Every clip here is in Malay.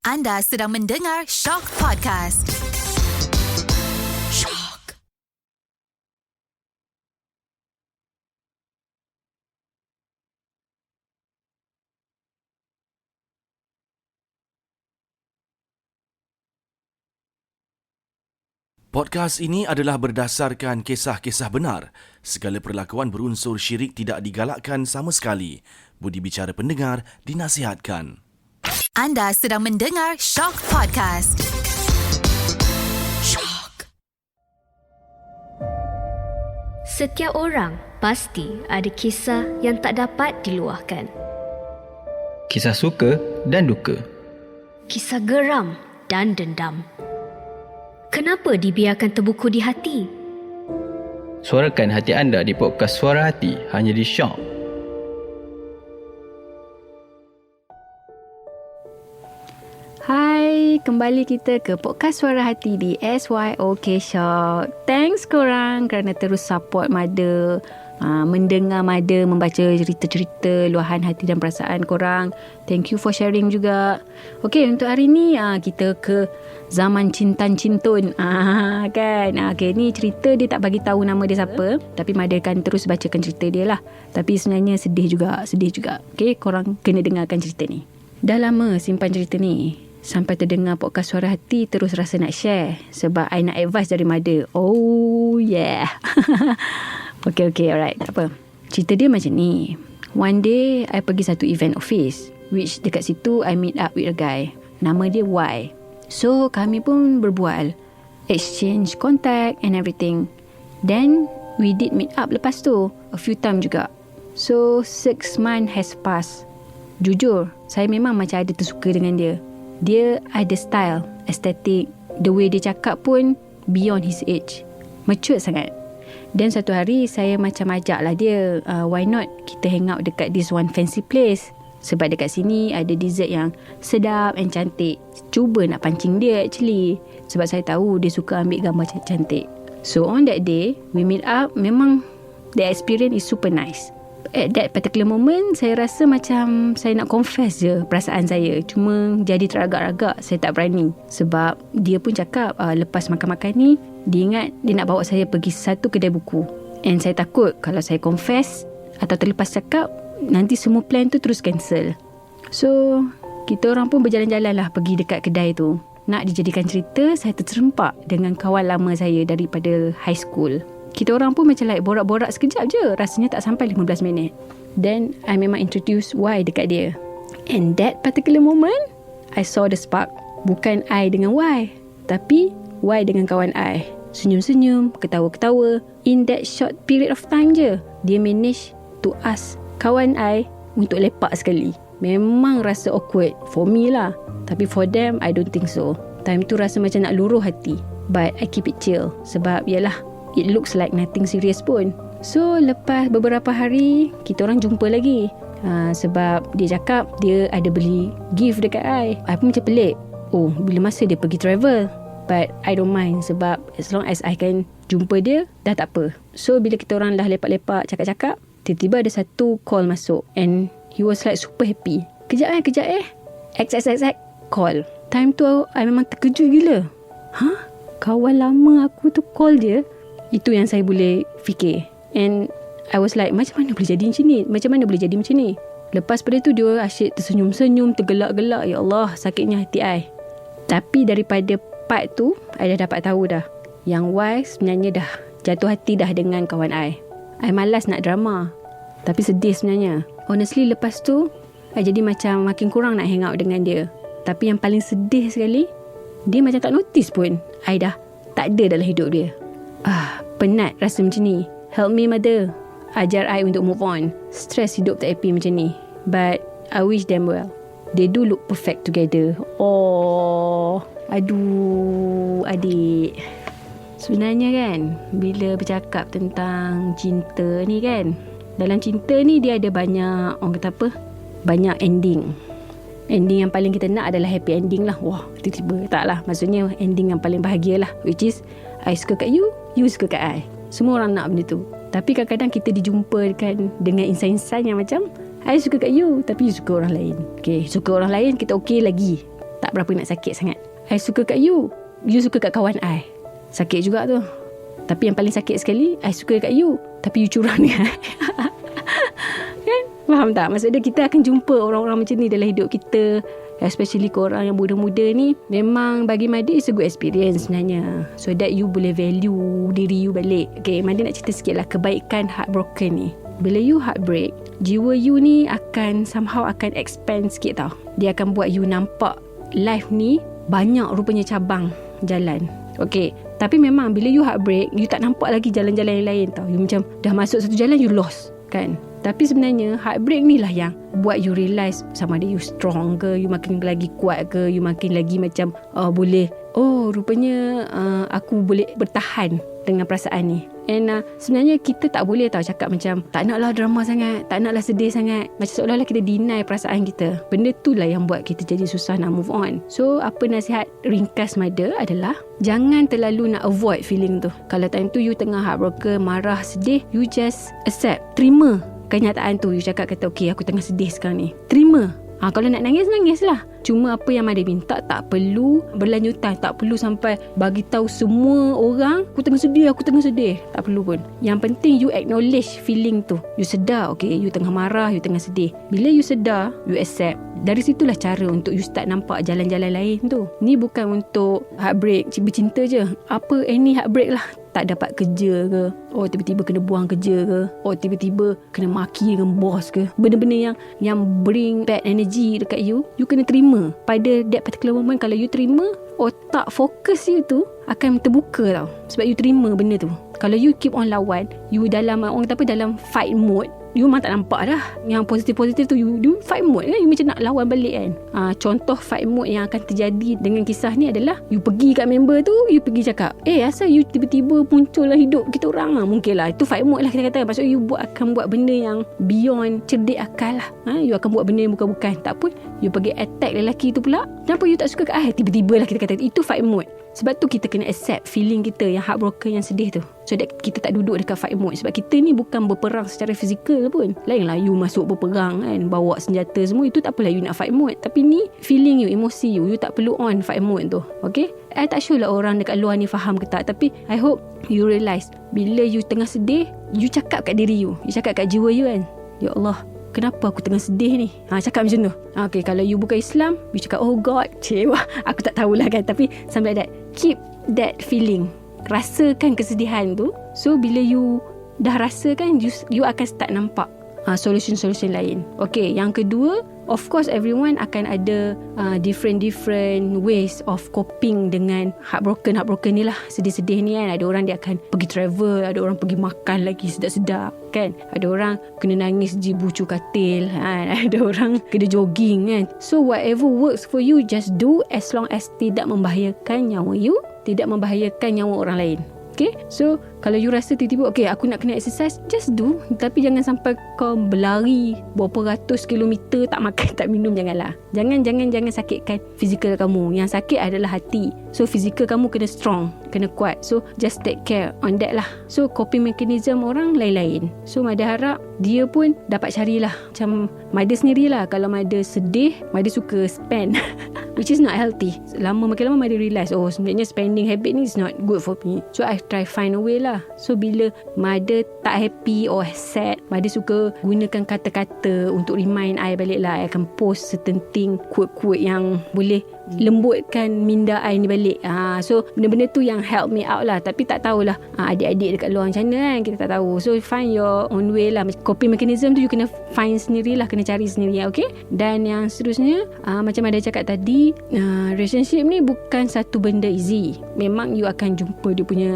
Anda sedang mendengar Shock Podcast. Shock. Podcast ini adalah berdasarkan kisah-kisah benar. Segala perlakuan berunsur syirik tidak digalakkan sama sekali. Budi bicara pendengar dinasihatkan. Anda sedang mendengar Shock Podcast. Shock. Setiap orang pasti ada kisah yang tak dapat diluahkan. Kisah suka dan duka. Kisah geram dan dendam. Kenapa dibiarkan terbuku di hati? Suarakan hati anda di podcast Suara Hati hanya di Shock. Hai, kembali kita ke podcast Suara Hati di SYOK Shock. Thanks korang kerana terus support Mada, mendengar Mada membaca cerita-cerita luahan hati dan perasaan korang. Thank you for sharing juga. Okay, untuk hari ni kita ke zaman Cintan-Cintun kan. Okay, ni cerita dia tak bagi tahu nama dia siapa, tapi Mada akan terus bacakan cerita dia lah. Tapi sebenarnya sedih juga. Okay, korang kena dengarkan cerita ni. Dah lama simpan cerita ni. Sampai terdengar podcast Suara Hati terus rasa nak share. Sebab I nak advice dari Mada. Oh yeah. Okay, alright. Tak apa. Cerita dia macam ni. One day, I pergi satu event office. Which dekat situ, I meet up with a guy. Nama dia Y. So, kami pun berbual. Exchange contact and everything. Then, we did meet up lepas tu. A few time juga. So, 6 months has passed. Jujur, saya memang macam ada tersuka dengan dia. Dia ada style, estetik. The way dia cakap pun beyond his age. Mature sangat. Dan satu hari saya macam ajak lah dia, why not kita hang out dekat this one fancy place. Sebab dekat sini ada dessert yang sedap and cantik. Cuba nak pancing dia actually. Sebab saya tahu dia suka ambil gambar cantik. So on that day, we meet up. Memang the experience is super nice. At that particular moment, saya rasa macam saya nak confess je perasaan saya. Cuma jadi teragak-agak, saya tak berani. Sebab dia pun cakap lepas makan-makan ni, dia ingat dia nak bawa saya pergi satu kedai buku. And saya takut kalau saya confess atau terlepas cakap, nanti semua plan tu terus cancel. So, kita orang pun berjalan-jalan lah pergi dekat kedai tu. Nak dijadikan cerita, saya terserempak dengan kawan lama saya daripada high school. Kita orang pun macam like borak-borak sekejap je. Rasanya tak sampai 15 minit. Then, I memang introduce Y dekat dia. And that particular moment, I saw the spark. Bukan I dengan Y, tapi Y dengan kawan I. Senyum-senyum, ketawa-ketawa. In that short period of time je, dia manage to ask kawan I untuk lepak sekali. Memang rasa awkward for me lah. Tapi for them, I don't think so. Time tu rasa macam nak luruh hati. But I keep it chill. Sebab yalah, it looks like nothing serious pun. So, lepas beberapa hari, kita orang jumpa lagi. Sebab dia cakap dia ada beli gift dekat I. I pun macam pelik. Oh, bila masa dia pergi travel? But I don't mind sebab as long as I can jumpa dia, dah tak apa. So, bila kita orang dah lepak-lepak, cakap-cakap, tiba-tiba ada satu call masuk. And he was like super happy. Kejap XXXX call. Time tu I memang terkejut gila. Kawan lama aku tu call dia? Itu yang saya boleh fikir. And I was like, macam mana boleh jadi macam ni? Lepas pada tu dia asyik tersenyum-senyum, tergelak-gelak. Ya Allah, sakitnya hati I. Tapi daripada part tu, I dah dapat tahu dah, yang Y sebenarnya dah jatuh hati dah dengan kawan I. I malas nak drama, tapi sedih sebenarnya. Honestly, lepas tu I jadi macam makin kurang nak hang out dengan dia. Tapi yang paling sedih sekali, dia macam tak notice pun I dah tak ada dalam hidup dia. Penat rasa macam ni. Help me Mother. Ajar I untuk move on. Stress hidup tak happy macam ni. But I wish them well. They do look perfect together. Oh, aduh, adik. Sebenarnya kan, bila bercakap tentang cinta ni kan, dalam cinta ni dia ada banyak, orang kata apa, banyak ending. Ending yang paling kita nak adalah happy ending lah. Wah, tiba-tiba tak lah. Maksudnya ending yang paling bahagia lah, which is I suka kat you, you suka kat I. Semua orang nak benda tu. Tapi kadang-kadang kita dijumpakan dengan insan-insan yang macam I suka kat you, tapi you suka orang lain. Okay, suka orang lain kita okay lagi. tak berapa nak sakit sangat. I suka kat you suka kat kawan I, sakit juga tu. Tapi yang paling sakit sekali, I suka kat you, tapi you curang dengan I. Kan? Faham tak? Maksudnya kita akan jumpa orang-orang macam ni dalam hidup kita, especially korang yang muda-muda ni. Memang bagi Madi it's a good experience sebenarnya, so that you boleh value diri you balik. Okay, Madi nak cerita sikit lah kebaikan heartbroken ni. Bila you heartbreak, jiwa you ni akan somehow akan expand sikit tau. Dia akan buat you nampak life ni banyak rupanya cabang jalan. Okay, tapi memang bila you heartbreak, you tak nampak lagi jalan-jalan yang lain tau. You macam dah masuk satu jalan, you lost kan. Tapi sebenarnya heartbreak ni lah yang buat you realise sama ada you strong ke, you makin lagi kuat ke, you makin lagi macam boleh, rupanya aku boleh bertahan dengan perasaan ni. And sebenarnya kita tak boleh tahu cakap macam tak naklah drama sangat, tak naklah sedih sangat, macam seolah-olah kita deny perasaan kita. Benda tu lah yang buat kita jadi susah nak move on. So apa nasihat ringkas Mada adalah jangan terlalu nak avoid feeling tu. Kalau time tu you tengah heartbroken, marah, sedih, you just accept, terima kenyataan tu. You cakap kata okay, aku tengah sedih sekarang ni, terima. Kalau nak nangis, nangislah. Cuma apa yang Mada minta, tak perlu berlanjutan, tak perlu sampai bagi tahu semua orang aku tengah sedih. Tak perlu pun. Yang penting you acknowledge feeling tu. You sedar, okay, you tengah marah, you tengah sedih. Bila you sedar, you accept. Dari situlah cara untuk you start nampak jalan-jalan lain tu. Ni bukan untuk heartbreak bercinta je. Apa any heartbreak lah. Tak dapat kerja ke, tiba-tiba kena buang kerja ke, tiba-tiba kena maki dengan bos ke, benda-benda yang bring bad energy dekat you kena terima. Pada that particular moment, kalau you terima, otak fokus you tu akan terbuka tau, sebab you terima benda tu. Kalau you keep on lawan, you dalam orang kata apa, dalam fight mode, you memang tak nampak dah yang positif-positif tu. You fight mode kan, you macam nak lawan balik kan. Contoh fight mode yang akan terjadi dengan kisah ni adalah you pergi kat member tu, you pergi cakap, asal you tiba-tiba muncul lah hidup kita orang mungkin lah. Itu fight mode lah kita kata. Maksud you akan buat benda yang beyond cerdik akal lah. You akan buat benda yang bukan-bukan. Tak pun you pergi attack lelaki tu pula. Kenapa you tak suka kat I? Tiba-tiba lah kita kata. Itu fight mode. Sebab tu kita kena accept feeling kita yang heartbroken, yang sedih tu, so that kita tak duduk dekat fight mode. Sebab kita ni bukan berperang secara fizikal pun. Lain lah you masuk berperang kan, bawa senjata semua, itu tak apalah you nak fight mode. Tapi ni feeling you, emosi you tak perlu on fight mode tu. Okay, I tak sure lah orang dekat luar ni faham ke tak. Tapi I hope you realise, bila you tengah sedih, you cakap kat diri you cakap kat jiwa you kan, ya Allah, kenapa aku tengah sedih ni? Cakap macam tu. Okay, kalau you bukan Islam, you cakap, oh God, wah, aku tak tahulah kan. Tapi sampai that, keep that feeling. Rasakan kesedihan tu. So bila you dah rasakan, you akan start nampak solution-solution lain. Okay, yang kedua, of course everyone akan ada different ways of coping dengan heartbroken ni lah, sedih-sedih ni kan. Ada orang dia akan pergi travel, ada orang pergi makan lagi sedap-sedap kan, ada orang kena nangis di bucu katil kan, ada orang kena jogging kan. So whatever works for you, just do, as long as tidak membahayakan nyawa you, tidak membahayakan nyawa orang lain. Okay, so kalau you rasa tiba-tiba okay, aku nak kena exercise, just do. Tapi jangan sampai kau berlari berapa ratus kilometer, tak makan, tak minum, janganlah. Jangan sakitkan fizikal kamu. Yang sakit adalah hati. So fizikal kamu kena strong, kena kuat. So just take care on that lah. So coping mechanism orang lain-lain. So Mada harap dia pun dapat carilah. Macam Mada sendirilah, kalau Mada sedih, Mada suka spend which is not healthy. Makin lama Mada realise, sebenarnya spending habit ni is not good for me. So I try find a way lah. So bila Mada tak happy or sad, Mada suka gunakan kata-kata untuk remind I balik lah. I akan post certain thing, quote-quote yang boleh lembutkan minda I ni balik. So benda-benda tu yang help me out lah. Tapi tak tahulah adik-adik dekat luar macam mana kan, kita tak tahu. So find your own way lah. Coping mechanism tu you kena find sendirilah, kena cari sendiri. Okay. Dan yang seterusnya, macam ada cakap tadi, relationship ni bukan satu benda easy. Memang you akan jumpa dia punya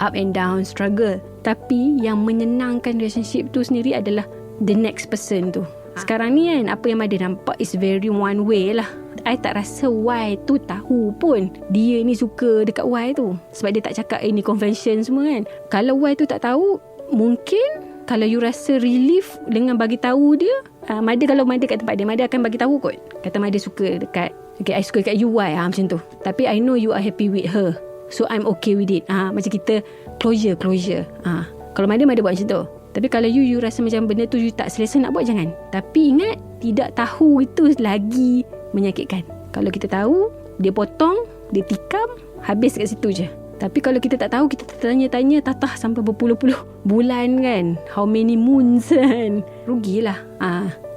up and down, struggle. Tapi yang menyenangkan relationship tu sendiri adalah the next person tu. Sekarang ni kan, apa yang Mada nampak is very one way lah. I tak rasa Y tu tahu pun dia ni suka dekat Y tu, sebab dia tak cakap ni convention semua kan. Kalau Y tu tak tahu, mungkin kalau you rasa relief dengan bagi tahu dia, Mada, kalau Mada kat tempat dia, Mada akan bagi tahu kot. Kata Mada suka dekat, okay, I suka dekat you Y, macam tu. Tapi I know you are happy with her, so I'm okay with it. Macam kita closure. Kalau Mada buat macam tu. Tapi kalau you rasa macam benda tu you tak selesa nak buat, jangan. Tapi ingat, tidak tahu itu lagi menyakitkan. Kalau kita tahu, dia potong, dia tikam, habis kat situ je. Tapi kalau kita tak tahu, kita tanya-tanya tatah sampai berpuluh-puluh bulan kan. How many moons kan. Rugilah.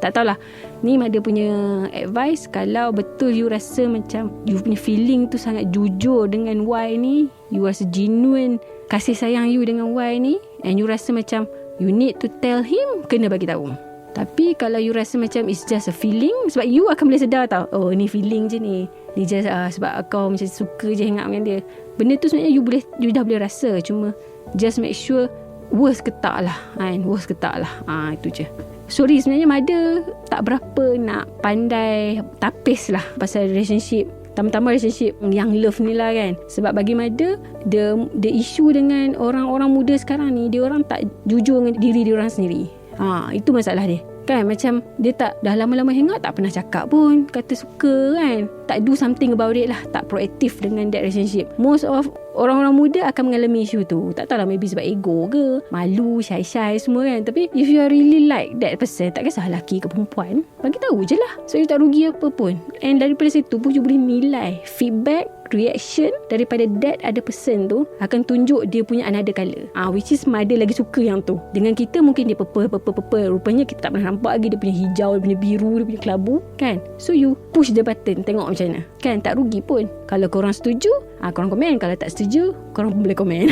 Tak tahulah. Ni Mada punya advice. Kalau betul you rasa macam you punya feeling tu sangat jujur dengan Y ni, you rasa genuine kasih sayang you dengan Y ni, and you rasa macam you need to tell him, kena bagi tahu. Tapi kalau you rasa macam it's just a feeling, sebab you akan boleh sedar tau, oh ni feeling je ni just sebab kau macam suka je hang out dengan dia. Benda tu sebenarnya you dah boleh rasa. Cuma just make sure worst ke tak lah kan. Worst ke tak lah. Itu je. Sorry, sebenarnya Mada tak berapa nak pandai tapis lah pasal relationship, tambah-tambah relationship yang love ni lah kan. Sebab bagi Mada, the issue dengan orang-orang muda sekarang ni, dia orang tak jujur dengan diri dia orang sendiri. Itu masalah dia kan. Macam dia tak, dah lama-lama hangout, tak pernah cakap pun kata suka kan. Tak do something about it lah. Tak proaktif dengan that relationship. Most of orang-orang muda akan mengalami isu tu. Tak tahulah, maybe sebab ego ke, malu, shy semua kan. Tapi if you are really like that person, tak kisah lelaki ke perempuan, bagi tahu je lah. So you tak rugi apa pun. And daripada situ pun you boleh nilai feedback, reaction daripada that ada person tu akan tunjuk dia punya another colour. Which is Mada lagi suka yang tu. Dengan kita mungkin dia purple. Rupanya kita tak pernah nampak lagi dia punya hijau, dia punya biru, dia punya kelabu kan. So you push the button, tengok macam mana kan. Tak rugi pun. Kalau korang setuju, korang komen. Kalau tak setuju, korang boleh komen.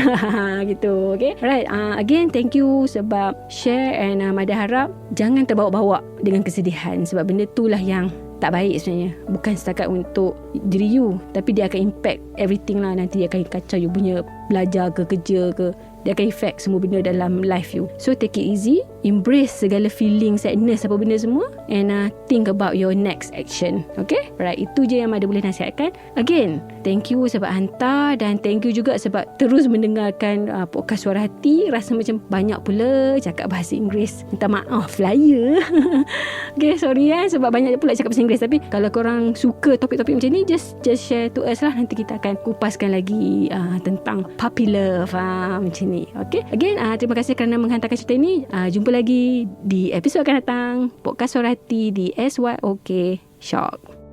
Gitu. Okay. Alright. Again, thank you sebab share. And Mada harap jangan terbawa-bawa dengan kesedihan. Sebab benda tu lah yang tak baik sebenarnya. Bukan setakat untuk diri you, tapi dia akan impact everything lah. Nanti dia akan kacau you punya belajar ke, kerja ke. Dia akan effect semua benda dalam life you. So take it easy. Embrace segala feeling, sadness, apa benda semua. And think about your next action. Okay? Right, itu je yang Mada boleh nasihatkan. Again, thank you sebab hantar. Dan thank you juga sebab terus mendengarkan podcast Suara Hati. Rasa macam banyak pula cakap bahasa Inggeris. Minta maaf lah ya. Okay, sorry sebab banyak pula cakap bahasa Inggeris. Tapi kalau korang suka topik-topik macam ni, just share to us lah. Nanti kita akan kupaskan lagi tentang puppy love macam ni. Okay, again terima kasih kerana menghantarkan cerita ini. Jumpa lagi di episod akan datang podcast Suara Hati di SYOK Shock.